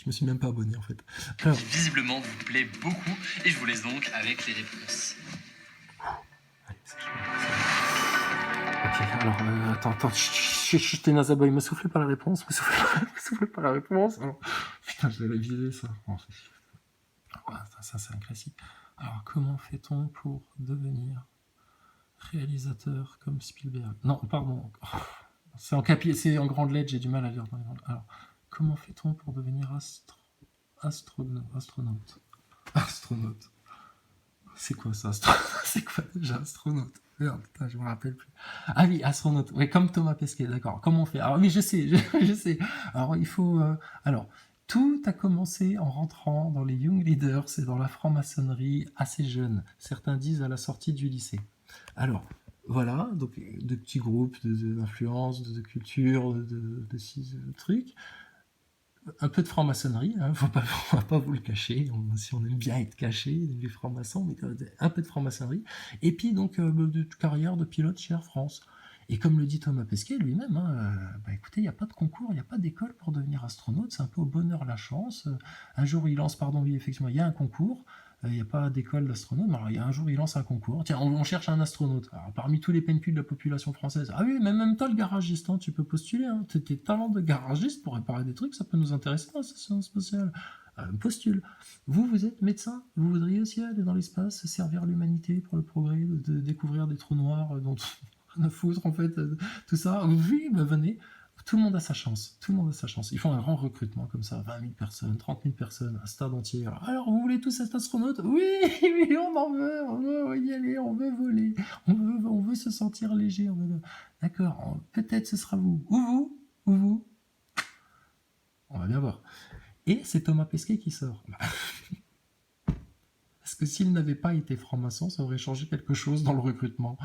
Je me suis même pas abonné en fait. Alors, qui visiblement vous plaît beaucoup, et je vous laisse donc avec les réponses. allez, c'est chaud. Ok, alors, attends, chut, tes nazaboy, me soufflez pas la réponse, me soufflez pas la réponse. Alors, putain, je l'avais visé ça. Bon, ça, c'est un classique. Alors, comment fait-on pour devenir réalisateur comme Spielberg? Non, pardon. C'est en grande lettre, j'ai du mal à lire dans les grandes. Alors, comment fait-on pour devenir astronaute? Astronaute. C'est quoi ça? C'est quoi déjà astronaute? Merde, putain, je me rappelle plus. Ah oui, astronaute. Oui, comme Thomas Pesquet, d'accord. Comment on fait? Alors oui, je sais, je sais. Alors il faut. Alors, tout a commencé en rentrant dans les Young Leaders et dans la franc-maçonnerie assez jeune. Certains disent à la sortie du lycée. Alors, voilà, donc de petits groupes d'influence, de culture, de six trucs. Un peu de franc-maçonnerie, hein, on va pas vous le cacher, si on aime bien être caché, les francs-maçons, mais un peu de franc-maçonnerie. Et puis donc de carrière de pilote chez Air France. Et comme le dit Thomas Pesquet lui-même, hein, écoutez, il n'y a pas de concours, il n'y a pas d'école pour devenir astronaute, c'est un peu au bonheur la chance. Un jour il lance, pardon, oui, effectivement, il y a un concours, il n'y a pas d'école d'astronaute, mais alors il y a un jour il lance un concours, tiens, on cherche un astronaute. Alors parmi tous les PNQ de la population française, ah oui, mais même toi le garagiste, hein, tu peux postuler, hein, tes talents de garagiste pour réparer des trucs, ça peut nous intéresser dans la station spatiale. Postule. Vous êtes médecin, vous voudriez aussi aller dans l'espace, servir l'humanité pour le progrès, de découvrir des trous noirs dont on a foutre en fait, tout ça. Oui, venez. Tout le monde a sa chance. Tout le monde a sa chance. Ils font un grand recrutement comme ça, 20 000 personnes, 30 000 personnes, un stade entier. Alors, vous voulez tous être astronaute? Oui, oui, on veut y aller, on veut voler, on veut se sentir léger. D'accord, peut-être ce sera vous. Ou vous. On va bien voir. Et c'est Thomas Pesquet qui sort. Parce que s'il n'avait pas été franc-maçon, ça aurait changé quelque chose dans le recrutement.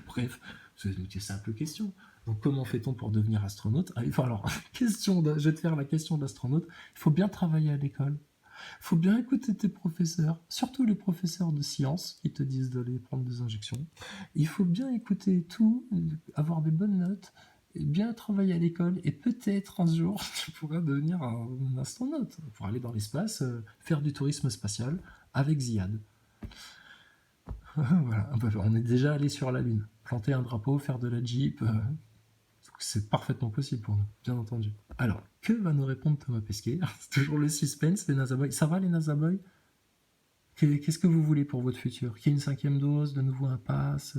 Bref, c'est une simple question. Donc, comment fait-on pour devenir astronaute? Alors, je vais te faire la question de l'astronaute. Il faut bien travailler à l'école. Il faut bien écouter tes professeurs, surtout les professeurs de sciences qui te disent d'aller prendre des injections. Il faut bien écouter tout, avoir des bonnes notes, et bien travailler à l'école, et peut-être un jour, tu pourras devenir un astronaute pour aller dans l'espace, faire du tourisme spatial avec Ziad. Voilà, on est déjà allé sur la Lune. Planter un drapeau, faire de la Jeep, c'est parfaitement possible pour nous, bien entendu. Alors, que va nous répondre Thomas Pesquet? C'est toujours le suspense, les NASA-boys. Ça va les NASA-boys? Qu'est-ce que vous voulez pour votre futur? Qu'il y ait une 5e dose, de nouveau un pass,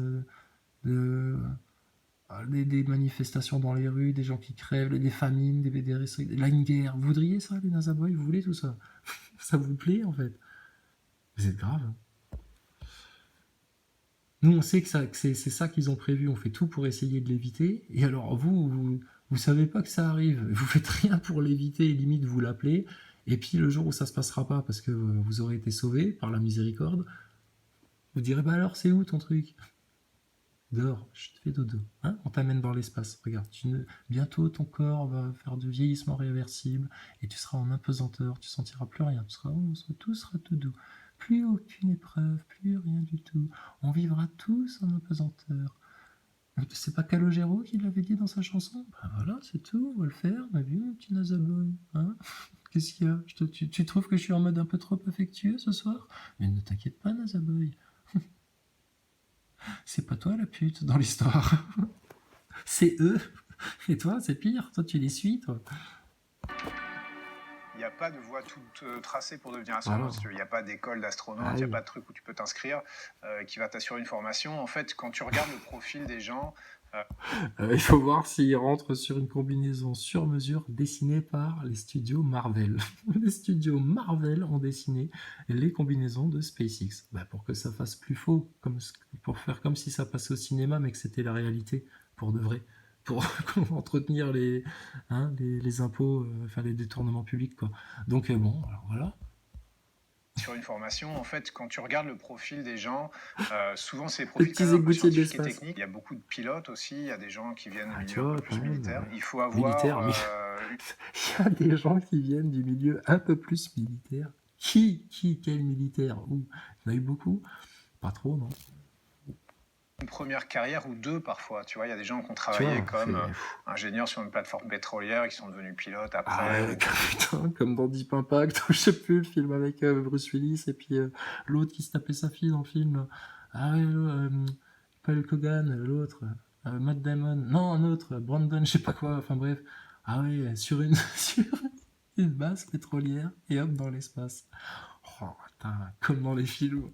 des manifestations dans les rues, des gens qui crèvent, des famines, là, une guerre. Vous voudriez ça, les NASA-boys? Vous voulez tout ça? Ça vous plaît, en fait? Vous êtes grave, hein. Nous, on sait que c'est ça qu'ils ont prévu. On fait tout pour essayer de l'éviter. Et alors, vous savez pas que ça arrive. Vous faites rien pour l'éviter. Et limite, vous l'appelez. Et puis, le jour où ça se passera pas, parce que vous aurez été sauvé par la miséricorde, vous direz, bah alors, c'est où ton truc? Dehors, je te fais dodo. Hein, on t'amène dans l'espace. Regarde, bientôt, ton corps va faire du vieillissement réversible. Et tu seras en apesanteur. Tu sentiras plus rien. Tout sera tout doux. Plus aucune épreuve, plus rien du tout. On vivra tous en apesanteur. C'est pas Calogero qui l'avait dit dans sa chanson? Ben voilà, c'est tout, on va le faire. On a vu mon petit Nazaboy, hein? Qu'est-ce qu'il y a? Tu trouves que je suis en mode un peu trop affectueux ce soir? Mais ne t'inquiète pas, Nazaboy. C'est pas toi la pute dans l'histoire. C'est eux. Et toi, c'est pire. Toi, tu les suis, toi. Il n'y a pas de voie toute tracée pour devenir astronaute. Il n'y a pas d'école d'astronaute, il n'y a pas de truc où tu peux t'inscrire qui va t'assurer une formation. En fait, quand tu regardes le profil des gens... il faut voir s'ils rentrent sur une combinaison sur mesure dessinée par les studios Marvel. Les studios Marvel ont dessiné les combinaisons de SpaceX. Pour que ça fasse plus faux, pour faire comme si ça passait au cinéma, mais que c'était la réalité, pour de vrai. Pour entretenir les impôts, les détournements publics, quoi. Donc bon, alors voilà. Sur une formation, en fait, quand tu regardes le profil des gens, souvent c'est des profils quand même un peu scientifiques et techniques. Il y a beaucoup de pilotes aussi, il y a des gens qui viennent du milieu un peu plus militaire. Il faut avoir... Il y a des gens qui viennent du milieu un peu plus militaire. Quel militaire? Il y en a eu beaucoup? Pas trop, non? une première carrière ou deux parfois. Tu vois, il y a des gens qui ont Tu travaillé vois, comme ingénieurs sur une plateforme pétrolière, qui sont devenus pilotes Ah après. ouais, putain, comme dans Deep Impact, ou je sais plus, le film avec Bruce Willis, et puis l'autre qui se tapait sa fille dans le film. Là. Ah ouais, Paul Hogan, l'autre, Matt Damon, non, un autre, Brandon, je sais pas quoi, enfin bref. Ah ouais, sur une, sur une base pétrolière, et hop, dans l'espace. Oh, putain, comme dans les films.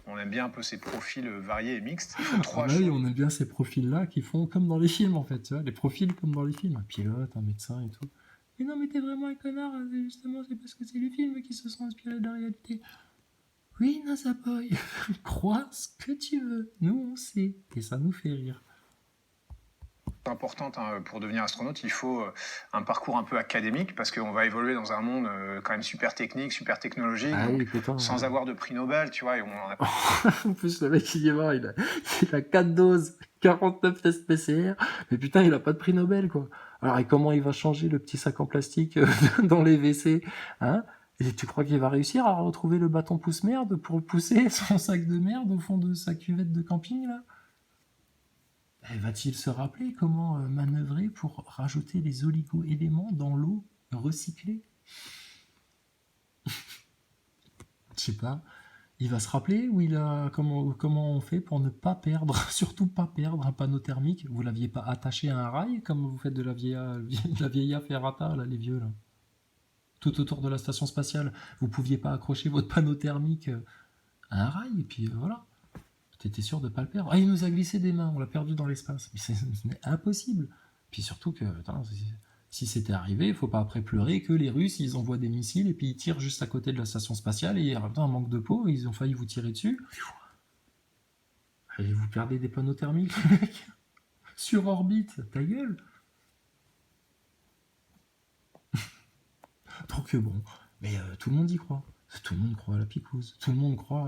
On aime bien un peu ces profils variés et mixtes. Il faut Ah trois bah oui, choses. on aime bien ces profils-là qui font comme dans les films, en fait, tu vois, les profils comme dans les films. Un pilote, un médecin et tout. Mais non, mais t'es vraiment un connard, justement, c'est parce que c'est les films qui se sont inspirés de la réalité. Oui, NASA Boy, crois ce que tu veux, nous on sait, et ça nous fait rire. Importante pour devenir astronaute, il faut un parcours un peu académique parce qu'on va évoluer dans un monde quand même super technique, super technologique, Ah donc oui, putain. sans avoir de prix Nobel, tu vois. Et En plus, le mec il est mort, il a 4 doses, 49 tests PCR, mais putain, il a pas de prix Nobel, quoi. Alors, et comment il va changer le petit sac en plastique dans les WC, hein? Et tu crois qu'il va réussir à retrouver le bâton pouce-merde pour pousser son sac de merde au fond de sa cuvette de camping, là? Et va-t-il se rappeler comment manœuvrer pour rajouter les oligo-éléments dans l'eau recyclée? Je sais pas. Il va se rappeler où comment on fait pour ne pas perdre, surtout pas perdre un panneau thermique. Vous l'aviez pas attaché à un rail comme vous faites de la vieilla ferrata, là, les vieux, là. Tout autour de la station spatiale. Vous pouviez pas accrocher votre panneau thermique à un rail, et puis voilà. T'étais sûr de pas le perdre. Ah, il nous a glissé des mains, on l'a perdu dans l'espace. Mais c'est impossible. Puis surtout que, attends, si c'était arrivé, il faut pas après pleurer que les Russes, ils envoient des missiles et puis ils tirent juste à côté de la station spatiale et en même temps, un manque de peau, ils ont failli vous tirer dessus. Et vous perdez des panneaux thermiques, mec. Sur orbite, ta gueule. Donc bon, mais tout le monde y croit. Tout le monde croit à la picouse. Tout le monde croit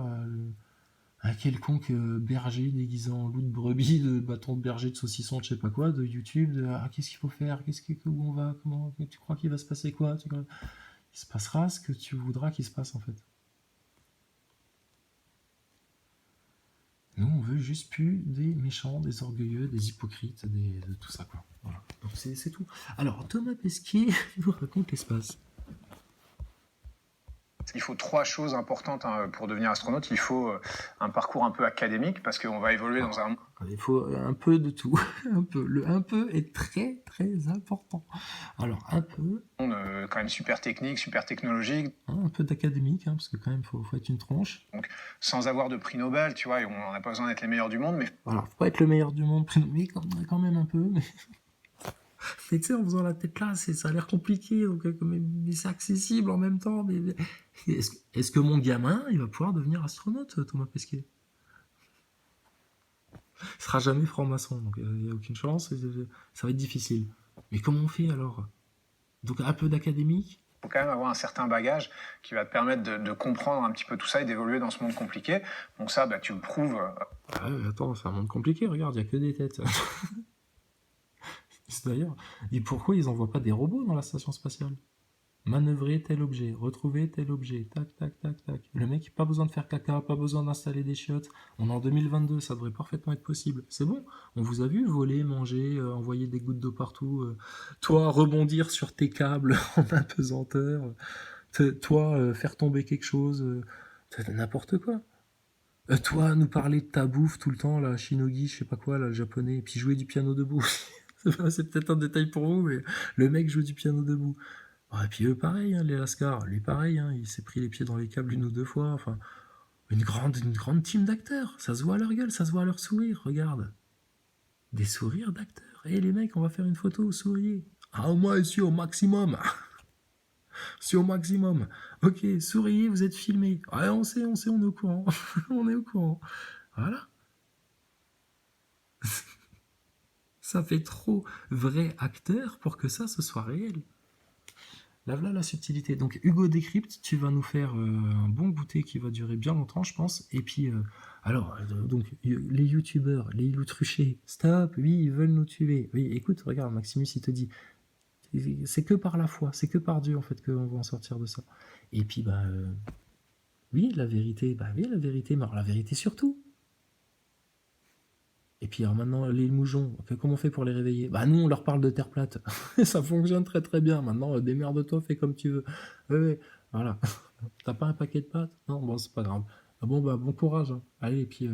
à un quelconque berger déguisé en loup de brebis, de bâton de berger, de saucisson, de je sais pas quoi, de YouTube, qu'est-ce qu'il faut faire, où on va, comment, tu crois qu'il va se passer quoi, il se passera ce que tu voudras qu'il se passe en fait. Nous, on veut juste plus des méchants, des orgueilleux, des hypocrites, de tout ça quoi. Voilà. Donc c'est tout. Alors Thomas Pesquet nous raconte l'espace. Il faut trois choses importantes pour devenir astronaute. Il faut un parcours un peu académique parce qu'on va évoluer dans un... Il faut un peu de tout. Un peu. Le un peu est très très important. Alors un peu... monde quand même super technique, super technologique. Un peu d'académique, parce que quand même faut être une tronche. Donc sans avoir de prix Nobel, tu vois, et on n'a pas besoin d'être les meilleurs du monde, mais... Voilà, faut pas être le meilleur du monde, mais quand même un peu. Mais tu sais, en faisant la tête là, ça a l'air compliqué, donc, mais c'est accessible en même temps. Mais est-ce que mon gamin, il va pouvoir devenir astronaute, Thomas Pesquet? Il sera jamais franc-maçon, donc il n'y a aucune chance, ça va être difficile. Mais comment on fait alors? Donc un peu d'académique? Il faut quand même avoir un certain bagage qui va te permettre de comprendre un petit peu tout ça et d'évoluer dans ce monde compliqué. Donc ça, bah, tu le prouves. Ah ouais, attends, c'est un monde compliqué, regarde, il n'y a que des têtes. D'ailleurs, et pourquoi ils n'envoient pas des robots dans la station spatiale? Manœuvrer tel objet, retrouver tel objet, tac, tac, tac, tac. Le mec, pas besoin de faire caca, pas besoin d'installer des chiottes. On est en 2022, ça devrait parfaitement être possible. C'est bon, on vous a vu voler, manger, envoyer des gouttes d'eau partout. Toi, rebondir sur tes câbles en apesanteur. Toi, faire tomber quelque chose. N'importe quoi. Toi, nous parler de ta bouffe tout le temps, là, shinogi, je sais pas quoi, là, le japonais, et puis jouer du piano debout. C'est peut-être un détail pour vous, mais le mec joue du piano debout. Et puis eux, pareil, les Lascar, lui pareil, il s'est pris les pieds dans les câbles une ou deux fois. Enfin, une grande team d'acteurs. Ça se voit à leur gueule, ça se voit à leur sourire, regarde. Des sourires d'acteurs. Les mecs, on va faire une photo, souriez. Ah, moi, je suis au maximum. Je suis au maximum. Ok, souriez, vous êtes filmés. Ouais, on sait, on est au courant. On est au courant. Voilà. Ça fait trop vrai acteur pour que ça, ce soit réel. Là, voilà la subtilité. Donc, Hugo Décrypte, tu vas nous faire un bon goûter qui va durer bien longtemps, je pense. Et puis, donc, les youtubeurs, les loutruchés, stop, oui, ils veulent nous tuer. Oui, écoute, regarde, Maximus, il te dit, c'est que par la foi, c'est que par Dieu, en fait, qu'on va en sortir de ça. Et puis, oui, la vérité, mais alors la vérité surtout. Et puis alors maintenant, les moujons, comment on fait pour les réveiller? Bah nous, on leur parle de terre plate. Ça fonctionne très très bien. Maintenant, démerde-toi, fais comme tu veux. Ouais, voilà. T'as pas un paquet de pâtes? Non, bon, c'est pas grave. Ah bon, bah bon courage, hein. Allez, et puis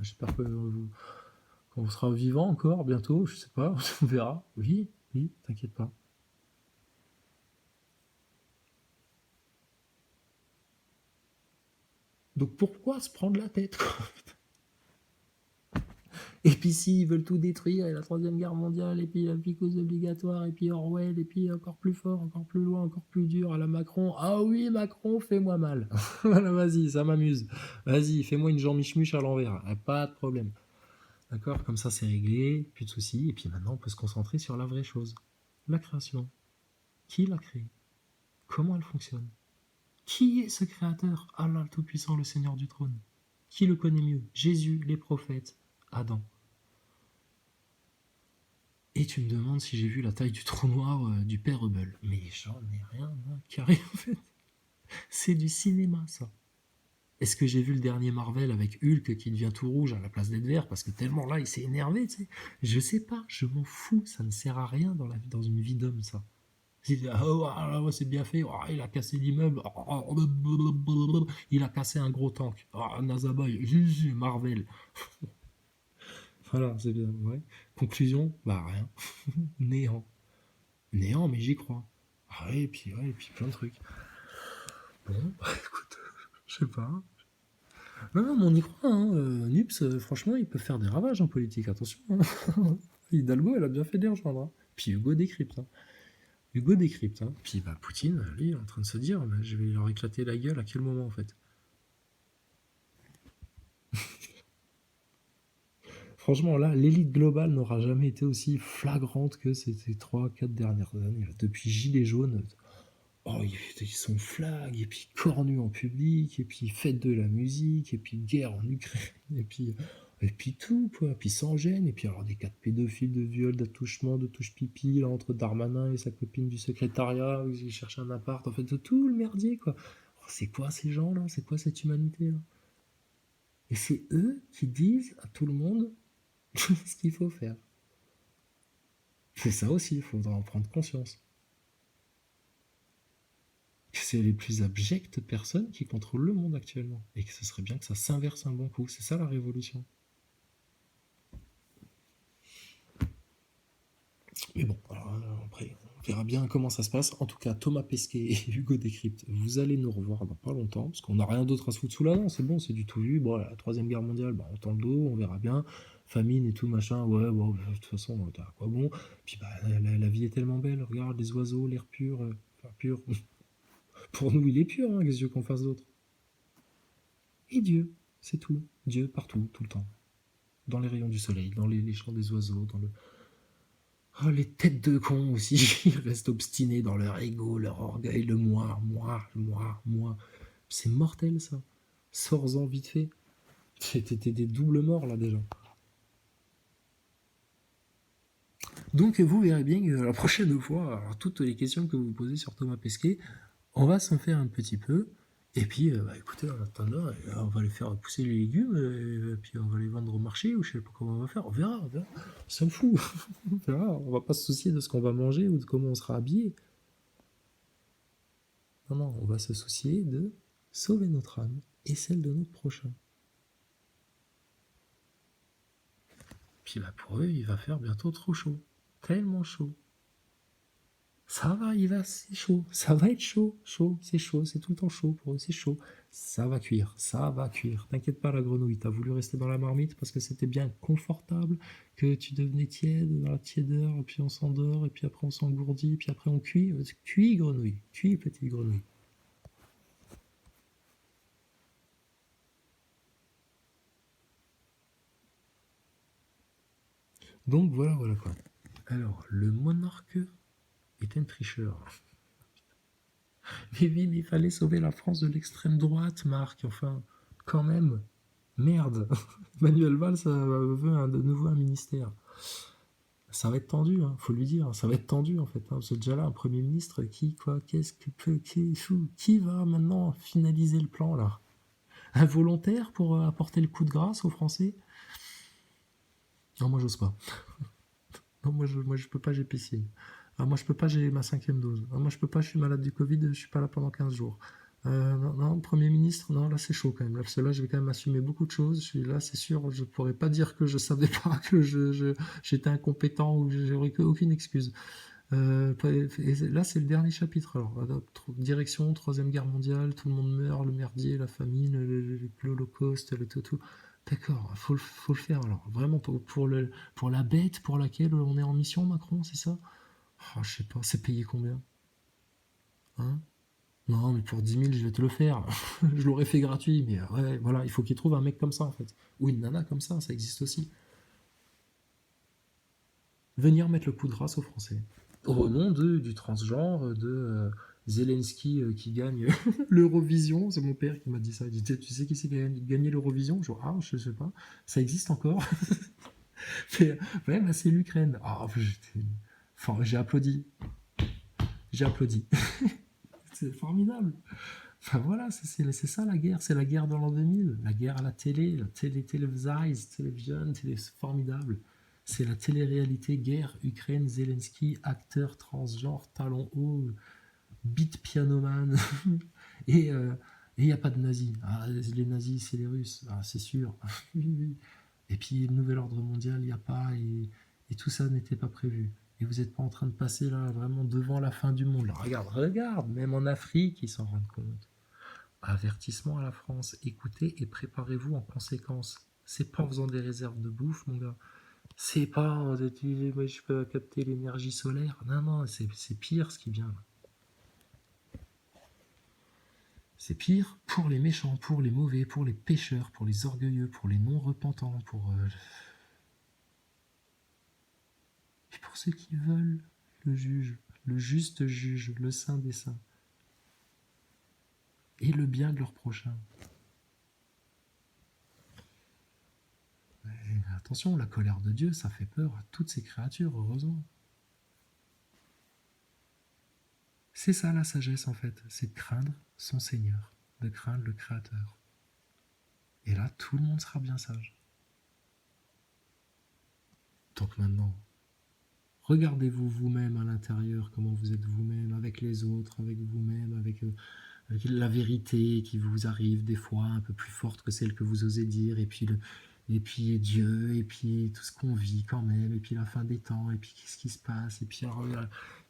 j'espère qu'on sera vivant encore bientôt, je sais pas, on verra. Oui, oui, t'inquiète pas. Donc pourquoi se prendre la tête, quoi? Et puis s'ils veulent tout détruire, et la Troisième Guerre mondiale, et puis la picouse obligatoire, et puis Orwell, et puis encore plus fort, encore plus loin, encore plus dur, à la Macron. Ah oui, Macron, fais-moi mal. Voilà, vas-y, ça m'amuse. Vas-y, fais-moi une Jean Michmuche à l'envers. Pas de problème. D'accord? Comme ça, c'est réglé, plus de soucis. Et puis maintenant, on peut se concentrer sur la vraie chose. La création. Qui l'a créée? Comment elle fonctionne? Qui est ce créateur? Allah le Tout-Puissant, le Seigneur du Trône. Qui le connaît mieux? Jésus, les prophètes, Adam. Et tu me demandes si j'ai vu la taille du trou noir du père Hubble. Mais j'en ai rien à carrer, en fait. C'est du cinéma, ça. Est-ce que j'ai vu le dernier Marvel avec Hulk qui devient tout rouge à la place d'être vert parce que tellement là il s'est énervé, tu sais? Je sais pas, je m'en fous, ça ne sert à rien dans une vie d'homme, ça. C'est bien fait, il a cassé l'immeuble, il a cassé un gros tank, Nazaboy, Marvel. Voilà, c'est bien, ouais. Conclusion, bah rien. Néant. Néant, mais j'y crois. Et puis plein de trucs. Bon, bah écoute, je sais pas. Non, mais on y croit, hein. Nups, franchement, il peut faire des ravages en politique, attention, hein. Hidalgo, elle a bien fait de les rejoindre, hein. Puis Hugo décrypte, hein. Hugo décrypte, hein. Puis bah Poutine, lui, il est en train de se dire, bah, je vais leur éclater la gueule à quel moment, en fait? Franchement, là, l'élite globale n'aura jamais été aussi flagrante que ces 3-4 dernières années. Là. Depuis Gilets jaunes, ils sont flag, et puis cornus en public, et puis fête de la musique, et puis guerre en Ukraine, et puis tout, quoi. Puis sans gêne, et puis alors des cas de pédophiles, de viol, d'attouchement, de touche-pipi, là, entre Darmanin et sa copine du secrétariat, où ils cherchent un appart, en fait, de tout le merdier, quoi. C'est quoi ces gens-là? C'est quoi cette humanité-là? Et c'est eux qui disent à tout le monde ce qu'il faut faire. C'est ça aussi, il faudra en prendre conscience. Que c'est les plus abjectes personnes qui contrôlent le monde actuellement. Et que ce serait bien que ça s'inverse un bon coup. C'est ça la révolution. Mais bon, alors après, on verra bien comment ça se passe. En tout cas, Thomas Pesquet et Hugo Décrypte, vous allez nous revoir dans pas longtemps, parce qu'on n'a rien d'autre à se foutre sous la dent, c'est bon, c'est du tout vu. Bon, la Troisième Guerre mondiale, on tend le dos, on verra bien. Famine et tout, machin, ouais, bon, de toute façon, à quoi bon. Puis la vie est tellement belle, regarde les oiseaux, l'air pur, enfin pur. Pour nous, il est pur, hein, qu'est-ce que qu'on fasse d'autre? Et Dieu, c'est tout. Dieu partout, tout le temps. Dans les rayons du soleil, dans les chants des oiseaux, dans le... Oh, les têtes de cons aussi, ils restent obstinés dans leur ego, leur orgueil, le moi. C'est mortel, ça. Sors-en vite fait. C'était des doubles morts, là, déjà. Donc, vous verrez bien que la prochaine fois, alors, toutes les questions que vous posez sur Thomas Pesquet, on va s'en faire un petit peu. Et puis, écoutez, en attendant, on va aller faire pousser les légumes, et puis on va les vendre au marché, ou je sais pas comment on va faire. On verra. On s'en fout. On verra. On va pas se soucier de ce qu'on va manger ou de comment on sera habillé. Non, on va se soucier de sauver notre âme et celle de notre prochain. Puis pour eux, il va faire bientôt trop chaud. Tellement chaud. Ça va, c'est chaud. Ça va être chaud, c'est chaud, c'est tout le temps chaud pour eux, c'est chaud. Ça va cuire. T'inquiète pas, la grenouille, t'as voulu rester dans la marmite parce que c'était bien confortable, que tu devenais tiède, dans la tiédeur, et puis on s'endort, et puis après on s'engourdit, et puis après on cuit. Cuis, grenouille. Cuis, petite grenouille. Donc voilà quoi. Alors, le monarque est un tricheur. Mais il fallait sauver la France de l'extrême droite, Marc. Enfin, quand même. Merde. Manuel Valls veut de nouveau un ministère. Ça va être tendu, hein, faut lui dire. Ça va être tendu, en fait. Hein. C'est déjà là un Premier ministre qui va maintenant finaliser le plan, là? Un volontaire pour apporter le coup de grâce aux Français? Non, moi, j'ose pas. Non, moi, je peux pas, j'ai piscine. Ah, moi, je peux pas, j'ai ma 5e dose. Ah, moi, je peux pas, je suis malade du Covid, je suis pas là pendant 15 jours. Non, non, Premier ministre, non, là, c'est chaud quand même. Là, parce que là, je vais quand même assumer beaucoup de choses. Je suis là, c'est sûr, je pourrais pas dire que je savais pas, que j'étais incompétent ou que j'aurais aucune excuse. Et là, c'est le dernier chapitre. Alors, direction, Troisième Guerre mondiale, tout le monde meurt, le merdier, la famine, l'Holocauste, le tout. D'accord, faut le faire. Alors, vraiment, pour la bête pour laquelle on est en mission, Macron, c'est ça? Oh, je sais pas, c'est payé combien? Hein? Non, mais pour 10 000, je vais te le faire. Je l'aurais fait gratuit, mais ouais, voilà, il faut qu'il trouve un mec comme ça, en fait. Ou une nana comme ça existe aussi. Venir mettre le coup de grâce aux Français. Au nom du transgenre, de Zelensky qui gagne l'Eurovision, c'est mon père qui m'a dit ça. Il dit, tu sais qui c'est qui a gagné l'Eurovision? Je dis, ah, je sais pas, ça existe encore. Mais, ouais, bah, c'est l'Ukraine. Ah, enfin, j'ai applaudi. J'ai applaudi. C'est formidable. Enfin voilà, c'est ça la guerre, c'est la guerre de l'an 2000, la guerre à la télé, télévision, c'est formidable. C'est la télé-réalité, guerre, Ukraine, Zelensky, acteur transgenre, talons hauts, beat pianoman, et il n'y a pas de nazis. Ah, les nazis, c'est les Russes, ah, c'est sûr. Et puis, le nouvel ordre mondial, il n'y a pas, et tout ça n'était pas prévu. Et vous n'êtes pas en train de passer là, vraiment devant la fin du monde. Là, regarde, même en Afrique, ils s'en rendent compte. Avertissement à la France, écoutez et préparez-vous en conséquence. C'est pas en faisant des réserves de bouffe, mon gars. C'est pas en utiliser, moi je peux capter l'énergie solaire. Non, non, c'est pire ce qui vient là. C'est pire pour les méchants, pour les mauvais, pour les pécheurs, pour les orgueilleux, pour les non-repentants, et pour ceux qui veulent le juge, le juste juge, le saint des saints, et le bien de leur prochain. Et attention, la colère de Dieu, ça fait peur à toutes ces créatures, heureusement. C'est ça la sagesse en fait, c'est de craindre son Seigneur, de craindre le Créateur. Et là, tout le monde sera bien sage. Donc maintenant, regardez-vous vous-même à l'intérieur, comment vous êtes vous-même, avec les autres, avec vous-même, avec la vérité qui vous arrive des fois un peu plus forte que celle que vous osez dire, et puis Dieu, et puis tout ce qu'on vit quand même, et puis la fin des temps, et puis qu'est-ce qui se passe, et puis alors,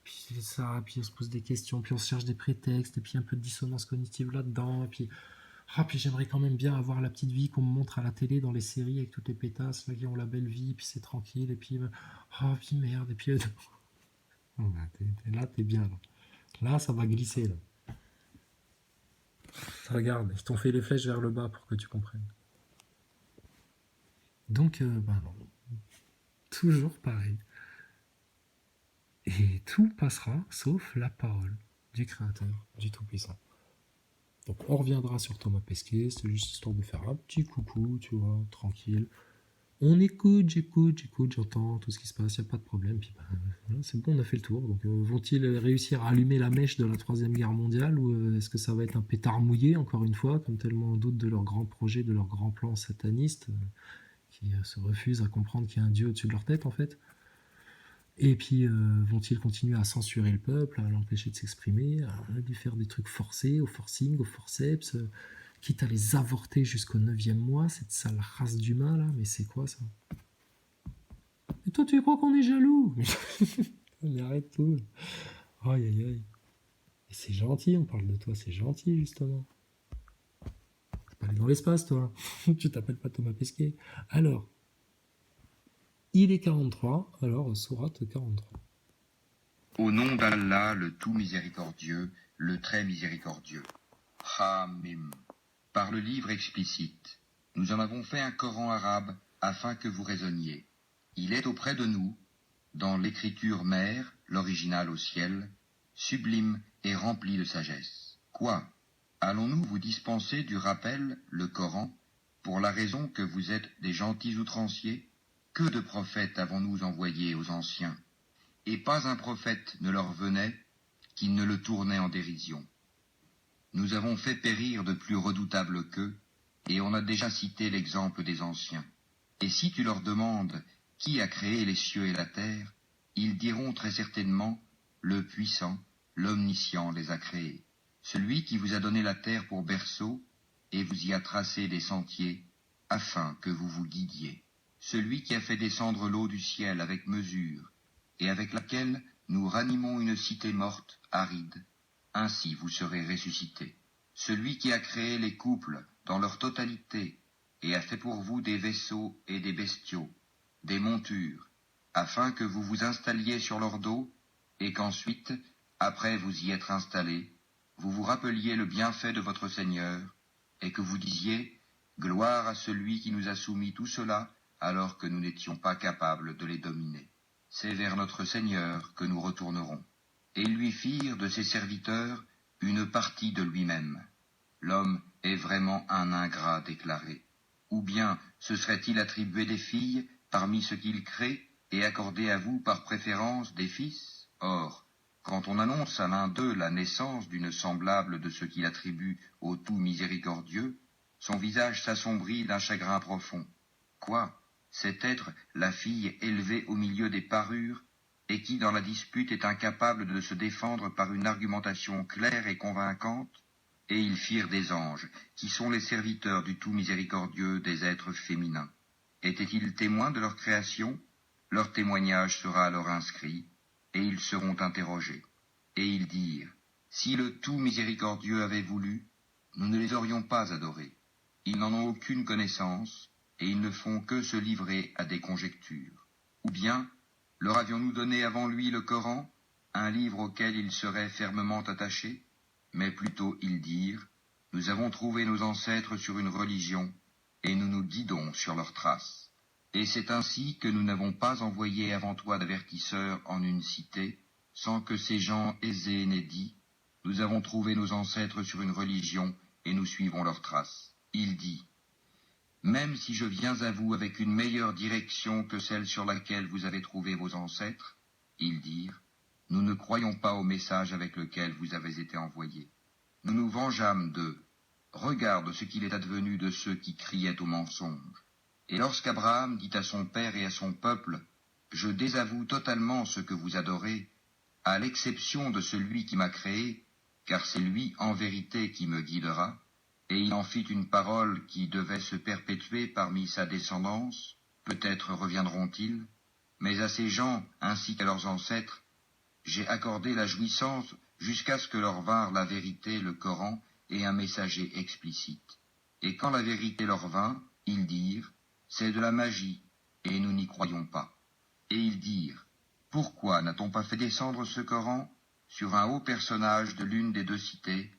puis c'est ça, puis on se pose des questions, puis on se cherche des prétextes, et puis un peu de dissonance cognitive là-dedans, et puis j'aimerais quand même bien avoir la petite vie qu'on me montre à la télé dans les séries avec toutes les pétasses là, qui ont la belle vie, puis c'est tranquille, et puis puis merde, et puis là t'es bien là ça va glisser là. Regarde, ils t'ont fait les flèches vers le bas pour que tu comprennes. Donc, non. Toujours pareil. Et tout passera sauf la parole du Créateur, du Tout-Puissant. Donc, on reviendra sur Thomas Pesquet, c'est juste histoire de faire un petit coucou, tu vois, tranquille. On écoute, j'écoute, j'entends tout ce qui se passe, il n'y a pas de problème. Puis c'est bon, on a fait le tour. Donc vont-ils réussir à allumer la mèche de la Troisième Guerre mondiale ou est-ce que ça va être un pétard mouillé, encore une fois, comme tellement on doute de leur grand projet, de leur grand plan sataniste, qui se refusent à comprendre qu'il y a un Dieu au-dessus de leur tête, en fait. Et puis vont-ils continuer à censurer le peuple, à l'empêcher de s'exprimer, à lui faire des trucs forcés, au forcing, au forceps quitte à les avorter jusqu'au 9e mois, cette sale race d'humains là, mais c'est quoi ça? Et toi tu crois qu'on est jaloux? Mais arrête tout. Aïe aïe aïe. Et c'est gentil, on parle de toi, c'est gentil justement. T'es pas allé dans l'espace toi. Tu t'appelles pas Thomas Pesquet. Alors, il est 43, alors sourate 43. Au nom d'Allah, le tout miséricordieux, le très miséricordieux. Hamim. Par le livre explicite, nous en avons fait un Coran arabe afin que vous raisonniez. Il est auprès de nous, dans l'écriture mère, l'original au ciel, sublime et rempli de sagesse. Quoi? Allons-nous vous dispenser du rappel, le Coran, pour la raison que vous êtes des gentils outranciers? Que de prophètes avons-nous envoyés aux anciens? Et pas un prophète ne leur venait qui ne le tournait en dérision. Nous avons fait périr de plus redoutables qu'eux, et on a déjà cité l'exemple des anciens. Et si tu leur demandes Qui a créé les cieux et la terre? Ils diront très certainement, le puissant, l'omniscient les a créés. Celui qui vous a donné la terre pour berceau, et vous y a tracé des sentiers, afin que vous vous guidiez. Celui qui a fait descendre l'eau du ciel avec mesure, et avec laquelle nous ranimons une cité morte, aride, ainsi vous serez ressuscités. Celui qui a créé les couples dans leur totalité, et a fait pour vous des vaisseaux et des bestiaux, des montures, afin que vous vous installiez sur leur dos, et qu'ensuite, après vous y être installés, vous vous rappeliez le bienfait de votre Seigneur, et que vous disiez, gloire à celui qui nous a soumis tout cela, alors que nous n'étions pas capables de les dominer. C'est vers notre Seigneur que nous retournerons. Et ils lui firent de ses serviteurs une partie de lui-même. L'homme est vraiment un ingrat déclaré. Ou bien se serait-il attribué des filles parmi ceux qu'il crée et accordé à vous par préférence des fils? Or, quand on annonce à l'un d'eux la naissance d'une semblable de ce qu'il attribue au tout miséricordieux, son visage s'assombrit d'un chagrin profond. Quoi? Cet être, la fille élevée au milieu des parures, et qui dans la dispute est incapable de se défendre par une argumentation claire et convaincante? Et ils firent des anges, qui sont les serviteurs du tout miséricordieux des êtres féminins. Étaient-ils témoins de leur création? Leur témoignage sera alors inscrit, et ils seront interrogés. Et ils dirent, si le tout miséricordieux avait voulu, nous ne les aurions pas adorés. Ils n'en ont aucune connaissance, et ils ne font que se livrer à des conjectures. Ou bien, leur avions-nous donné avant lui le Coran, un livre auquel ils seraient fermement attachés? Mais plutôt ils dirent, nous avons trouvé nos ancêtres sur une religion, et nous nous guidons sur leurs traces. Et c'est ainsi que nous n'avons pas envoyé avant toi d'avertisseurs en une cité, sans que ces gens aisés n'aient dit, nous avons trouvé nos ancêtres sur une religion, et nous suivons leurs traces. Il dit, même si je viens à vous avec une meilleure direction que celle sur laquelle vous avez trouvé vos ancêtres, ils dirent, nous ne croyons pas au message avec lequel vous avez été envoyés. Nous nous vengeâmes d'eux. Regarde ce qu'il est advenu de ceux qui criaient au mensonge. Et lorsqu'Abraham dit à son père et à son peuple, je désavoue totalement ce que vous adorez, à l'exception de celui qui m'a créé, car c'est lui en vérité qui me guidera, et il en fit une parole qui devait se perpétuer parmi sa descendance, peut-être reviendront-ils, mais à ces gens, ainsi qu'à leurs ancêtres, j'ai accordé la jouissance jusqu'à ce que leur vinrent la vérité, le Coran, et un messager explicite. Et quand la vérité leur vint, ils dirent, c'est de la magie, et nous n'y croyons pas. Et ils dirent, pourquoi n'a-t-on pas fait descendre ce Coran sur un haut personnage de l'une des deux cités,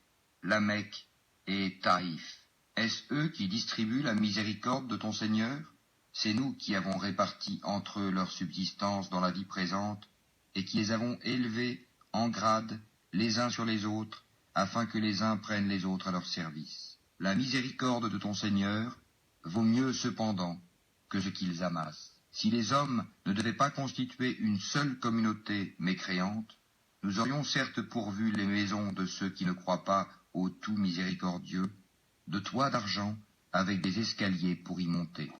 la Mecque et Taïf? Est-ce eux qui distribuent la miséricorde de ton Seigneur? C'est nous qui avons réparti entre eux leur subsistance dans la vie présente, et qui les avons élevés en grade les uns sur les autres, afin que les uns prennent les autres à leur service. La miséricorde de ton Seigneur vaut mieux cependant que ce qu'ils amassent. Si les hommes ne devaient pas constituer une seule communauté mécréante, nous aurions certes pourvu les maisons de ceux qui ne croient pas au tout miséricordieux, de toits d'argent avec des escaliers pour y monter.